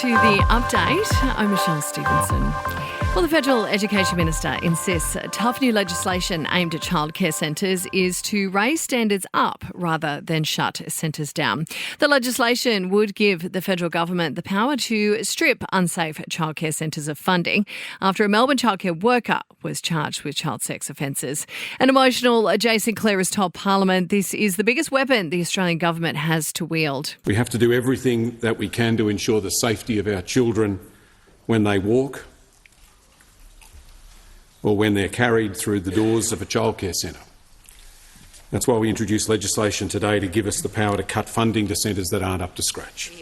to the update. I'm Michelle Stevenson. Well, the Federal Education Minister insists tough new legislation aimed at childcare centres is to raise standards up rather than shut centres down. The legislation would give the federal government the power to strip unsafe childcare centres of funding after a Melbourne childcare worker was charged with child sex offences. An emotional Jason Clare has told Parliament this is the biggest weapon the Australian government has to wield. We have to do everything that we can to ensure the safety of our children when they walk or when they're carried through the doors of a childcare centre. That's why we introduced legislation today to give us the power to cut funding to centres that aren't up to scratch.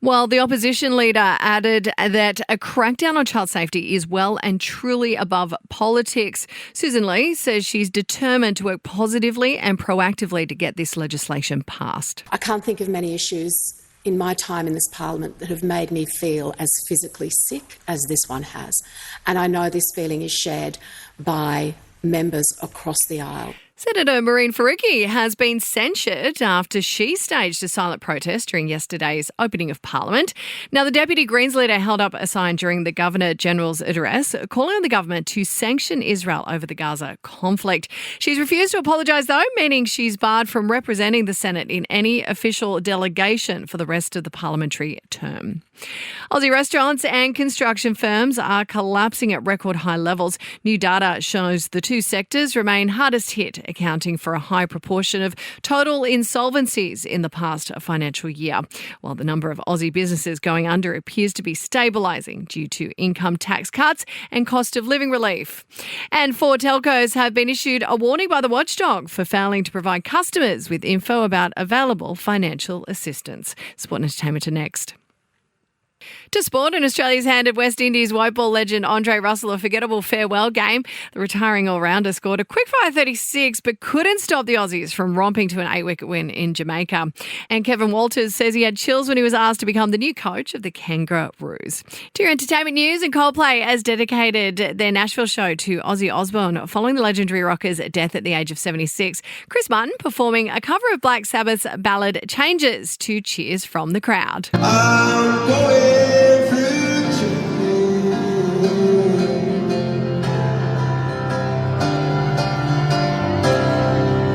Well, the opposition leader added that a crackdown on child safety is well and truly above politics. Susan Lee says she's determined to work positively and proactively to get this legislation passed. I can't think of many issues in my time in this parliament that have made me feel as physically sick as this one has. And I know this feeling is shared by members across the aisle. Senator Mehreen Faruqi has been censured after she staged a silent protest during yesterday's opening of Parliament. Now, the Deputy Greens leader held up a sign during the Governor-General's address calling on the government to sanction Israel over the Gaza conflict. She's refused to apologise, though, meaning she's barred from representing the Senate in any official delegation for the rest of the parliamentary term. Aussie restaurants and construction firms are collapsing at record high levels. New data shows the two sectors remain hardest hit, accounting for a high proportion of total insolvencies in the past financial year, while the number of Aussie businesses going under appears to be stabilising due to income tax cuts and cost of living relief. And 4 telcos have been issued a warning by the watchdog for failing to provide customers with info about available financial assistance. Sport and entertainment are next. To sport, and Australia's handed West Indies white ball legend Andre Russell a forgettable farewell game. The retiring all-rounder scored a quick-fire 36 but couldn't stop the Aussies from romping to an 8-wicket win in Jamaica. And Kevin Walters says he had chills when he was asked to become the new coach of the Kangaroos. To your entertainment news, and Coldplay has dedicated their Nashville show to Ozzy Osbourne following the legendary rocker's death at the age of 76. Chris Martin performing a cover of Black Sabbath's ballad Changes to cheers from the crowd.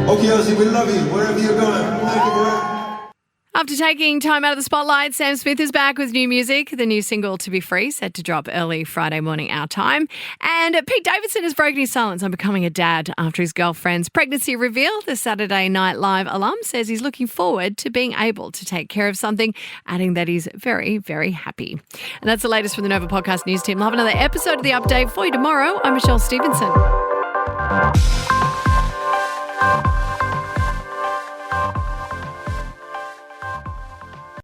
Okay, Ozzy, we love you. Wherever you're going. After taking time out of the spotlight, Sam Smith is back with new music. The new single, To Be Free, set to drop early Friday morning our time. And Pete Davidson has broken his silence on becoming a dad after his girlfriend's pregnancy reveal. The Saturday Night Live alum says he's looking forward to being able to take care of something, adding that he's very, very happy. And that's the latest from the Nova Podcast News team. We'll have another episode of The Update for you tomorrow. I'm Michelle Stevenson.